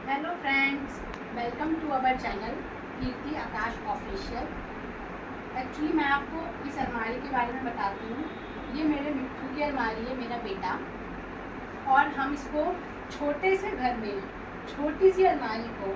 Hello friends, welcome to our channel Kirti Akash official. Actually मैं आपको इस अलमारी के बारे में बताती हूँ। ये मेरे मिट्टू की अलमारी है, मेरा बेटा, और हम इसको छोटे से घर में छोटी सी अलमारी को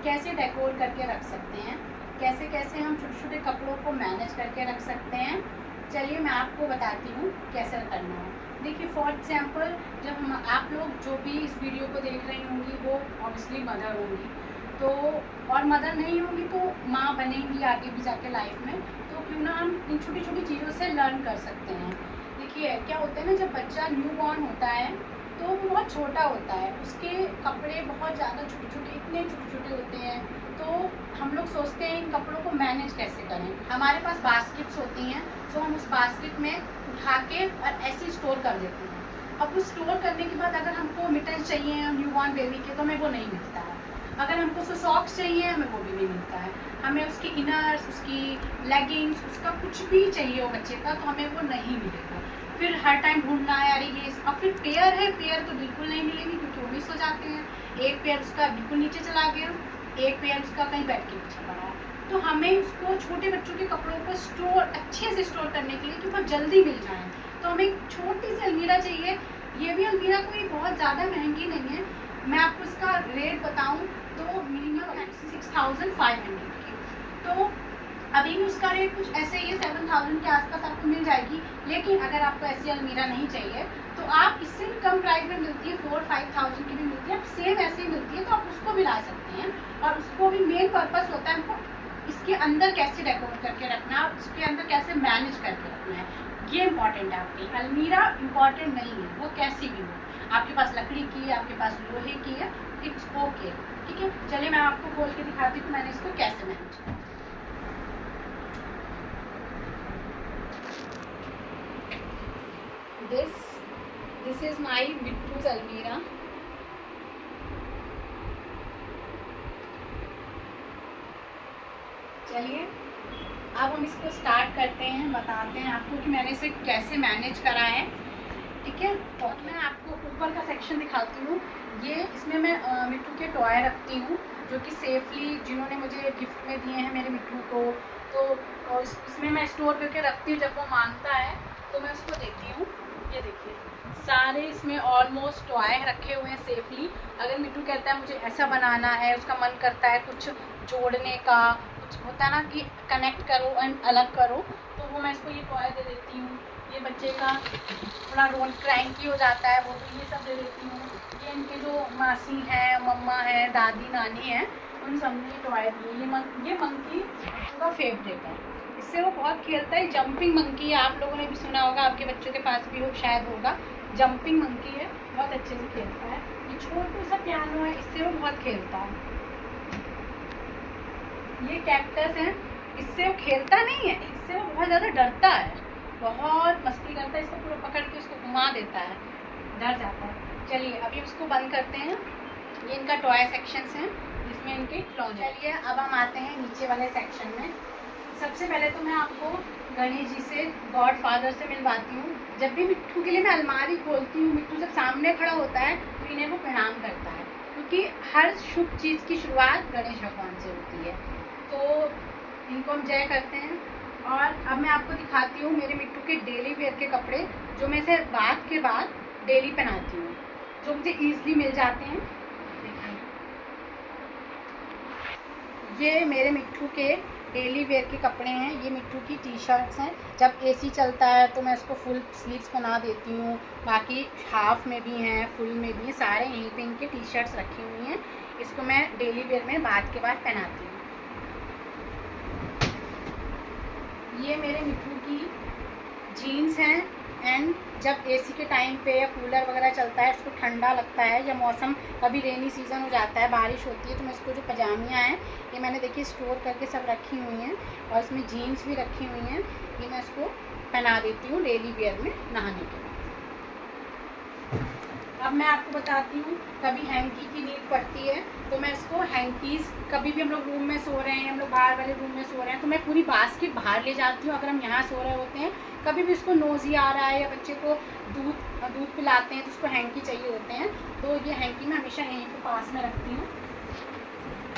कैसे डेकोर करके रख सकते हैं, कैसे कैसे हम छोटे छोटे कपड़ों को मैनेज करके रख सकते हैं। चलिए मैं आपको बताती हूँ कैसे करना है। देखिए, फॉर एग्जाम्पल, जब हम आप लोग जो भी इस वीडियो को देख रही होंगी वो ऑब्वियसली मदर होंगी, तो और मदर नहीं होंगी तो माँ बनेंगी आगे भी जाके लाइफ में। तो क्यों ना हम इन छोटी छोटी चीज़ों से लर्न कर सकते हैं। देखिए क्या होता है ना, जब बच्चा न्यू बॉर्न होता है तो वो बहुत छोटा होता है, उसके कपड़े बहुत ज़्यादा छोटे छोटे, इतने छोटे छोटे होते हैं। तो हम लोग सोचते हैं इन कपड़ों को मैनेज कैसे करें। हमारे पास बास्केट्स होती हैं, तो हम उस बास्केट में उठा के और ऐसे स्टोर कर देते हैं। अब उस स्टोर करने के बाद अगर हमको मिटन्स चाहिए न्यू बॉर्न बेबी के, तो हमें वो नहीं मिलता है। अगर हमको उसको सॉक्स चाहिए, हमें वो भी नहीं मिलता है। हमें उसकी इनर्स, उसकी लेगिंग्स, उसका कुछ भी चाहिए हो बच्चे का, तो हमें वो नहीं मिलेगा। फिर हर टाइम ढूंढना है यार ये। अब फिर पेयर है, पेयर तो बिल्कुल नहीं मिलेंगे क्योंकि वो मिस हो जाते हैं। एक पेयर उसका बिल्कुल नीचे चला गया, एक पेयर उसका कहीं बैठ के पीछे पड़ा। तो हमें उसको छोटे बच्चों के कपड़ों को स्टोर अच्छे से स्टोर करने के लिए कि बहुत जल्दी मिल जाए, तो हमें एक छोटी सी अलमीरा चाहिए। ये भी अलमीरा कोई बहुत ज़्यादा महंगी नहीं है। मैं आपको इसका रेट बताऊं तो मिनिमम 6500 की। तो अभी उसका रेट कुछ ऐसे ही 7000 के आसपास आपको मिल जाएगी। लेकिन अगर आपको ऐसी अलमीरा नहीं चाहिए तो आप इससे भी कम प्राइस में मिलती है, 4-5,000 की भी मिलती है, सेम ऐसे ही मिलती है, तो आप उसको भी ला सकते हैं। और उसको भी मेन पर्पस होता है हमको इसके अंदर कैसे डेकोरेट करके रखना है, उसके अंदर कैसे मैनेज करके रखना है, ये इम्पॉर्टेंट है। आपकी अलमीरा इम्पॉर्टेंट नहीं है, वो कैसी भी हो, आपके पास लकड़ी की है, आपके पास लोहे की है, इट्स ओके, ठीक है। चलिए मैं आपको खोल के दिखाती हूँ मैंने इसको कैसे मैनेज किया। This is my मिट्टू's अलमीरा। चलिए अब हम इसको स्टार्ट करते हैं, बताते हैं आपको कि मैंने इसे कैसे मैनेज करा है, ठीक है। और मैं आपको ऊपर का सेक्शन दिखाती हूँ। ये इसमें मैं मिट्टू के टॉय रखती हूँ जो कि सेफली जिन्होंने मुझे गिफ्ट में दिए हैं मेरे मिट्टू को, तो इसमें मैं स्टोर करके रखती हूँ। जब वो मांगता है तो मैं उसको देती हूँ। ये देखिए सारे इसमें ऑलमोस्ट टॉय रखे हुए हैं सेफली। अगर मिट्टू कहता है मुझे ऐसा बनाना है, उसका मन करता है कुछ जोड़ने का, कुछ होता है ना कि कनेक्ट करो एंड अलग करो, तो वो मैं इसको ये टॉय दे देती हूँ। ये बच्चे का थोड़ा रोल क्रैंकी हो जाता है वो, तो ये सब दे देती हूँ। ये इनके जो मासी हैं, मम्मा है, दादी नानी है, उन सब ने टॉय दिए। ये मंकी उसका फेवरेट है, इससे वो बहुत खेलता है। जंपिंग मंकी है, आप लोगों ने भी सुना होगा, आपके बच्चों के पास भी हो शायद होगा। जंपिंग मंकी है, बहुत अच्छे से खेलता है। ये छोटा सा पियानो है, इससे वो बहुत खेलता है। ये कैक्टस है, इससे वो खेलता नहीं है, इससे वो बहुत ज़्यादा डरता है, बहुत मस्ती करता है। इसको पूरा पकड़ के उसको घुमा देता है, डर जाता है। चलिए अभी उसको बंद करते हैं। ये इनका टॉय सेक्शंस हैं जिसमें इनके खिलौने। चलिए अब हम आते हैं नीचे वाले सेक्शन में। सबसे पहले तो मैं आपको गणेश जी से, गॉड फादर से मिलवाती हूँ। जब भी मिट्टू के लिए मैं अलमारी खोलती हूँ, मिट्टू जब सामने खड़ा होता है तो इन्हें वो प्रणाम करता है, क्योंकि हर शुभ चीज़ की शुरुआत गणेश भगवान से होती है। तो इनको हम जय करते हैं। और अब मैं आपको दिखाती हूँ मेरे मिट्टू के डेली वेयर के कपड़े, जो मैं इसे बात के बाद डेली पहनाती हूँ, जो मुझे ईजिली मिल जाते हैं। ये मेरे मिट्टू के डेली वेयर के कपड़े हैं। ये मिट्टू की टी शर्ट्स हैं। जब एसी चलता है तो मैं इसको फुल स्लीव्स बना देती हूँ, बाकी हाफ में भी हैं, फुल में भी हैं, सारे यहीं पे इनके टी शर्ट्स रखी हुई हैं। इसको मैं डेली वेयर में बात के बाद पहनाती हूँ। ये मेरे मिट्टू की जीन्स हैं। एंड जब एसी के टाइम पे या कूलर वगैरह चलता है, उसको ठंडा लगता है, या मौसम कभी रेनी सीज़न हो जाता है, बारिश होती है, तो मैं इसको जो पजामियाँ हैं ये मैंने देखिए स्टोर करके सब रखी हुई हैं, और इसमें जीन्स भी रखी हुई हैं। ये मैं इसको पहना देती हूँ डेली वेयर में नहाने के बाद। अब मैं आपको बताती हूँ, कभी हैंकी की नीड पड़ती है तो मैं इसको हैंकीज़, कभी भी हम लोग रूम में सो रहे हैं, हम लोग बाहर वाले रूम में सो रहे हैं, तो मैं पूरी बास्केट बाहर ले जाती हूँ। अगर हम यहाँ सो रहे होते हैं, कभी भी उसको नोज़ी आ रहा है या बच्चे को दूध पिलाते हैं तो उसको हैंकी चाहिए होते हैं, तो ये हैंकी मैं हमेशा यहीं पे पास में रखती हूँ।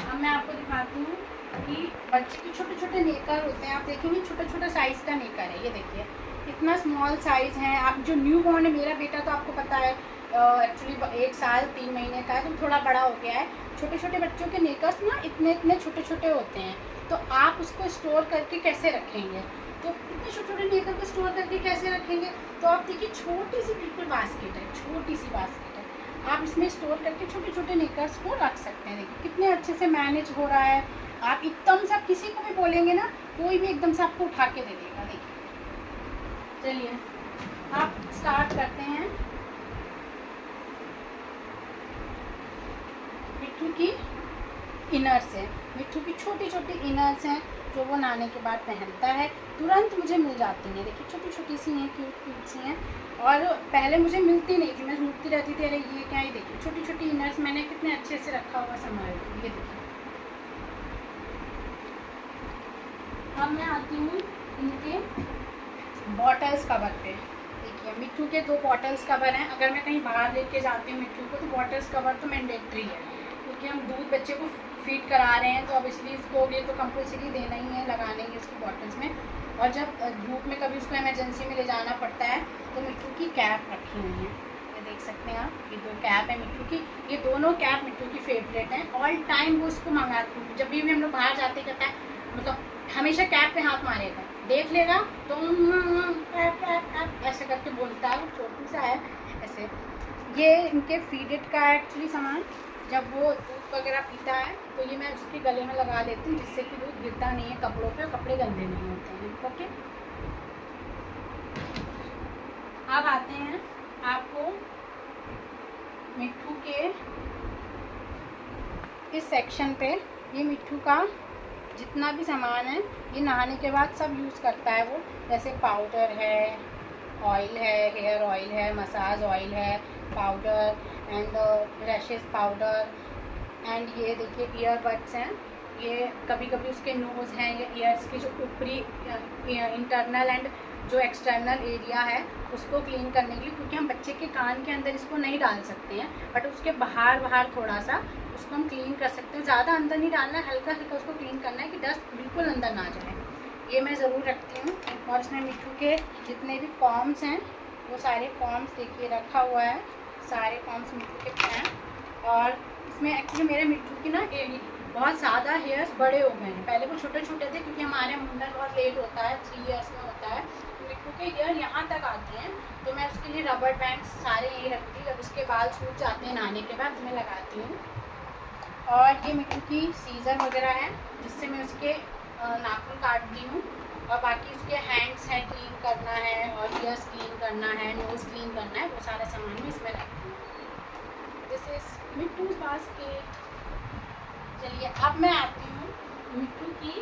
अब मैं आपको दिखाती हूँ कि बच्चे के छोटे छोटे नेकर होते हैं। आप देखेंगे छोटा छोटा साइज़ का नेकर है, ये देखिए इतना स्मॉल साइज़ है। आप जो न्यू बॉर्न है, मेरा बेटा तो आपको पता है एक्चुअली 1 साल 3 महीने का है, तो थोड़ा बड़ा हो गया है। छोटे छोटे बच्चों के नेकर्स ना इतने इतने छोटे छोटे होते हैं, तो आप उसको स्टोर करके कैसे रखेंगे? तो इतने छोटे छोटे नेकर को स्टोर करके कैसे रखेंगे? तो आप देखिए छोटी सी बिल्कुल बास्केट है, छोटी सी बास्केट है, आप इसमें स्टोर करके छोटे छोटे नेकर्स को रख सकते हैं। देखिए कितने अच्छे से मैनेज हो रहा है। आप एकदम से, आप किसी को भी बोलेंगे ना, कोई भी एकदम से आपको उठा के दे देगा। देखिए, चलिए आप स्टार्ट करते हैं। मिट्ठू की इनर्स है, मिट्ठू की छोटी छोटी इनर्स हैं जो वो नहाने के बाद पहनता है, तुरंत मुझे मिल जाती हैं। देखिए छोटी छोटी सी हैं, क्यूट क्यूट सी हैं, और पहले मुझे मिलती नहीं थी, मैं ढूंढती रहती थी अरे ये क्या है। देखिए छोटी छोटी इनर्स मैंने कितने अच्छे से रखा हुआ संभाल के। ये देखिए, अब मैं आती हूँ इनके बॉटल्स कवर पे। देखिए मिट्ठू के 2 बॉटल्स कवर हैं। अगर मैं कहीं बाहर लेके जाती हूँ मिट्ठू को, तो बॉटल्स कवर तो मैंडेटरी है, क्योंकि हम दूध बच्चे को फीड करा रहे हैं, तो अब इसलिए इसको ये तो कंपलसरी देना ही है, लगाने ही इसको बॉटल्स में। और जब धूप में कभी उसको इमरजेंसी में ले जाना पड़ता है तो मिट्ठू की कैप रखी हुई है, ये देख सकते हैं आप। ये 2 कैप है मिट्ठू की, ये दोनों कैप मिट्ठू की फेवरेट हैं। ऑल टाइम वो इसको मंगाती हूँ, जब भी हम लोग बाहर जाते कहता है, मतलब हमेशा कैप पे हाथ मारेगा, देख लेगा तो कैप कैप कैप ऐसे करके बोलता है। वो छोटू सा है ऐसे। ये इनके फीडेड का एक्चुअली सामान, जब वो दूध वगैरह पीता है तो ये मैं उसके गले में लगा देती हूँ, जिससे कि दूध गिरता नहीं है कपड़ों पे, कपड़े गंदे नहीं होते हैं। ओके, अब आते हैं आपको मिट्ठू के इस सेक्शन पे। ये मिट्ठू का जितना भी सामान है ये नहाने के बाद सब यूज़ करता है वो, जैसे पाउडर है, ऑयल है, हेयर ऑयल है, मसाज ऑयल है, powder and rashes powder, and ये देखिए ईयरबड्स हैं। ये कभी कभी उसके नोज़ हैं या ईयर्स के जो ऊपरी इंटरनल एंड जो एक्सटर्नल एरिया है उसको क्लीन करने के लिए, क्योंकि हम बच्चे के कान के अंदर इसको नहीं डाल सकते हैं, बट उसके बाहर बाहर थोड़ा सा उसको हम क्लीन कर सकते हैं। ज़्यादा अंदर नहीं डालना है, हल्का हल्का उसको क्लीन करना है कि डस्ट बिल्कुल अंदर ना जाए। ये मैं ज़रूर रखती हूँ। और इसमें मिट्ठू के जितने भी कॉम्स हैं वो सारे कॉम्स देखिए रखा हुआ है, सारे कॉम्स मिट्ठू के हैं। और इसमें एक्चुअली मेरे मिट्ठू की ना बहुत ज़्यादा हेयर्स बड़े हो गए हैं। पहले वो छोटे छोटे थे, क्योंकि हमारे मुंडन बहुत लेट होता है, 3 ईयर्स में होता है, तो मिट्ठू के हेयर यहाँ तक आते हैं, तो मैं उसके लिए रबर बैंड्स सारे यही रखती हूँ। जब उसके बाल सूख जाते हैं नहाने के बाद तो मैं लगाती हूँ। और ये मिट्ठू की सीज़र वगैरह है, जिससे मैं उसके नाखून काटती हूँ। और बाकी उसके हैंड्स हैं क्लीन करना है, और ईयर्स क्लीन करना है, नोज़ क्लीन करना है, वो सारा सामान भी इसमें रखती हूँ। This is Mittu's basket. चलिए अब मैं आती हूँ मिट्ठू की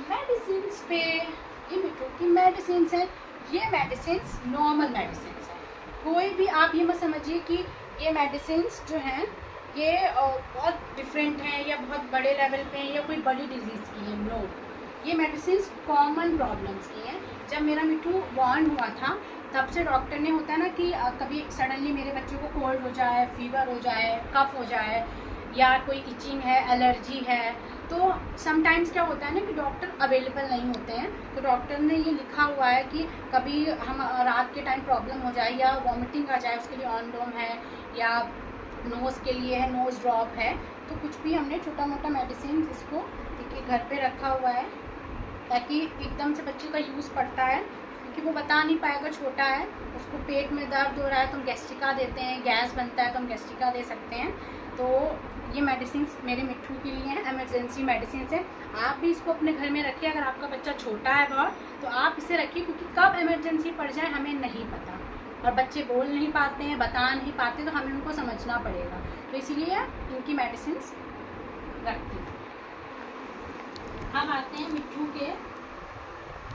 मेडिसिन्स पे। ये मिट्ठू की मेडिसिन्स हैं। ये मेडिसिन्स नॉर्मल मेडिसिन्स हैं, कोई भी आप ये मत समझिए कि ये मेडिसिन्स जो हैं ये बहुत डिफरेंट हैं या बहुत बड़े लेवल पे हैं या कोई बड़ी डिजीज़ की है। नो, ये मेडिसिन्स कॉमन प्रॉब्लम्स की हैं। जब मेरा मिट्ठू बॉर्न हुआ था तब से डॉक्टर ने, होता है ना कि कभी सडनली मेरे बच्चे को कोल्ड हो जाए, फीवर हो जाए, कफ हो जाए, या कोई इचिंग है, एलर्जी है, तो समटाइम्स क्या होता है ना कि डॉक्टर अवेलेबल नहीं होते हैं। तो डॉक्टर ने ये लिखा हुआ है कि कभी हम रात के टाइम प्रॉब्लम हो जाए या वॉमिटिंग आ जाए, उसके लिए ऑनडोम है, या नोज़ के लिए है, नोज़ ड्रॉप है, तो कुछ भी हमने छोटा मोटा मेडिसिन इसको देखिए घर पे रखा हुआ है, ताकि एकदम से बच्चे का यूज़ पड़ता है, क्योंकि वो बता नहीं पाएगा, छोटा है, उसको पेट में दर्द हो रहा है तो हम गैस्ट्रिका देते हैं, गैस बनता है तो हम गैस्ट्रिका दे सकते हैं। तो ये मेडिसिन मेरे मिट्ठू के लिए हैं, इमरजेंसी मेडिसिन है। आप भी इसको अपने घर में रखिए। अगर आपका बच्चा छोटा है बहुत तो आप इसे रखिए, क्योंकि कब इमरजेंसी पड़ जाए हमें नहीं पता, और बच्चे बोल नहीं पाते हैं, बता नहीं पाते, तो हमें उनको समझना पड़ेगा, तो इसीलिए इनकी मेडिसिन रखती हूँ। हम आते हैं मिट्ठू के,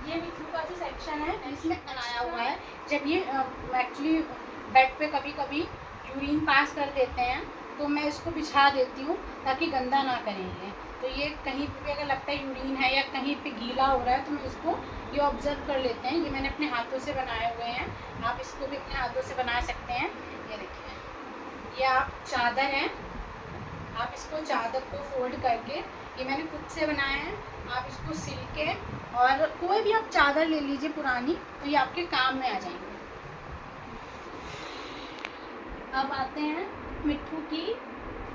ये मिट्ठू का जो सेक्शन है इसमें बनाया हुआ है। जब ये एक्चुअली बेड पे कभी कभी यूरिन पास कर देते हैं, तो मैं इसको बिछा देती हूँ ताकि गंदा ना करेंगे। तो ये कहीं पे अगर लगता है यूरिन है या कहीं पे गीला हो रहा है तो मैं इसको ये ऑब्जर्व कर लेते हैं। ये मैंने अपने हाथों से बनाए हुए हैं, आप इसको भी अपने हाथों से बना सकते हैं। ये देखिए, ये आप चादर है, आप इसको चादर को फोल्ड करके, ये मैंने खुद से बनाया है, आप इसको सिल के और कोई भी आप चादर ले लीजिए पुरानी, तो ये आपके काम में आ जाएंगे। अब आते हैं मिट्ठू की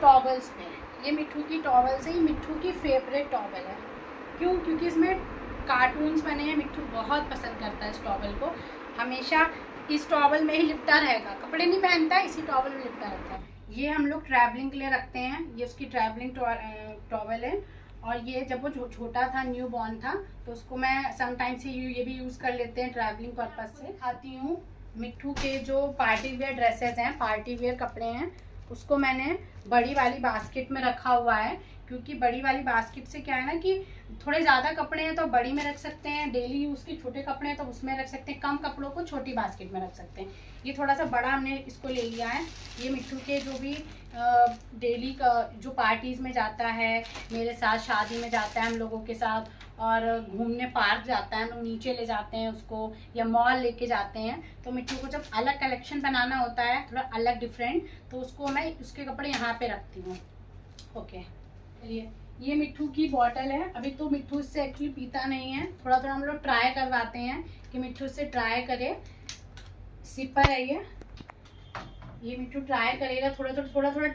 टॉवल्स पे। ये मिट्ठू की टॉवल्स है, ये मिट्ठू की फेवरेट टॉवल है। क्यों? क्योंकि इसमें कार्टून्स बने हैं। मिट्ठू बहुत पसंद करता है इस टॉवल को, हमेशा इस टॉवल में ही लिपटा रहेगा, कपड़े नहीं पहनता है, इसी टॉवल में लिपटा रहता है। ये हम लोग ट्रैवलिंग के लिए रखते हैं, ये उसकी ट्रैवलिंग टॉवल है। और ये जब वो छोटा था, न्यू बॉर्न था, तो उसको मैं समटाइम्स ये भी यूज़ कर लेते हैं ट्रैवलिंग पर्पज़ से। आती हूँ मिट्ठू के जो पार्टी वेयर ड्रेसेस हैं, पार्टी वेयर कपड़े हैं, उसको मैंने बड़ी वाली बास्केट में रखा हुआ है। क्योंकि बड़ी वाली बास्केट से क्या है ना कि थोड़े ज़्यादा कपड़े हैं तो बड़ी में रख सकते हैं, डेली यूज़ के छोटे कपड़े हैं तो उसमें रख सकते हैं, कम कपड़ों को छोटी बास्केट में रख सकते हैं। ये थोड़ा सा बड़ा हमने इसको ले लिया है। ये मिट्ठू के जो भी डेली का जो पार्टीज़ में जाता है, मेरे साथ शादी में जाता है हम लोगों के साथ, और घूमने पार्क जाता है, हम लोग नीचे ले जाते हैं उसको, या मॉल लेके जाते हैं, तो मिट्ठू को जब अलग कलेक्शन बनाना होता है, थोड़ा अलग डिफरेंट, तो उसको मैं उसके कपड़े यहाँ पे रखती हूँ। ओके, चलिए, ये मिट्ठू की बॉटल है। अभी तो मिट्ठू इससे एक्चुअली पीता नहीं है, थोड़ा थोड़ा हम लोग ट्राई करवाते हैं कि मिट्ठू से ट्राई करे। सिपर है ये मिट्ठू ट्राई करेगा, थोड़ा थोड़ा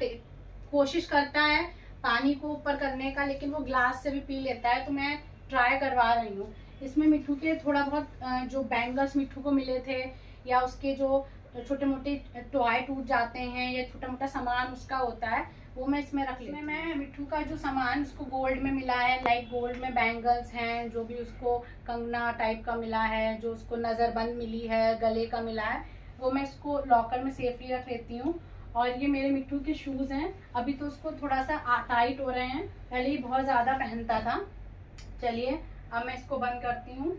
कोशिश करता है पानी को ऊपर करने का, लेकिन वो ग्लास से भी पी लेता है, तो मैं ट्राई करवा रही हूँ। इसमें मिट्ठू के थोड़ा बहुत जो बैंगल्स मिट्ठू को मिले थे, या उसके जो छोटे मोटे टॉय टूट जाते हैं, या छोटा मोटा सामान उसका होता है, वो मैं इसमें रख लेती हूँ। मैं मिट्ठू का जो सामान उसको गोल्ड में मिला है, लाइक गोल्ड में बैंगल्स हैं, जो भी उसको कंगना टाइप का मिला है, जो उसको नज़रबंद मिली है, गले का मिला है, वो मैं इसको लॉकर में सेफली रख लेती हूँ। और ये मेरे मिट्ठू के शूज़ हैं, अभी तो उसको थोड़ा सा टाइट हो रहे हैं, पहले ही बहुत ज़्यादा पहनता था। चलिए, अब मैं इसको बंद करती हूँ।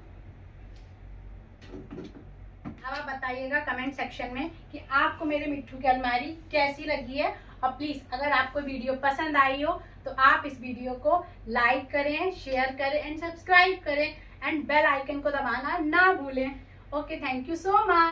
अब आप बताइएगा कमेंट सेक्शन में कि आपको मेरे मिट्ठू की अलमारी कैसी लगी है। और प्लीज़, अगर आपको वीडियो पसंद आई हो तो आप इस वीडियो को लाइक करें, शेयर करें एंड सब्सक्राइब करें, एंड बेल आइकन को दबाना ना भूलें। Okay, thank you so much.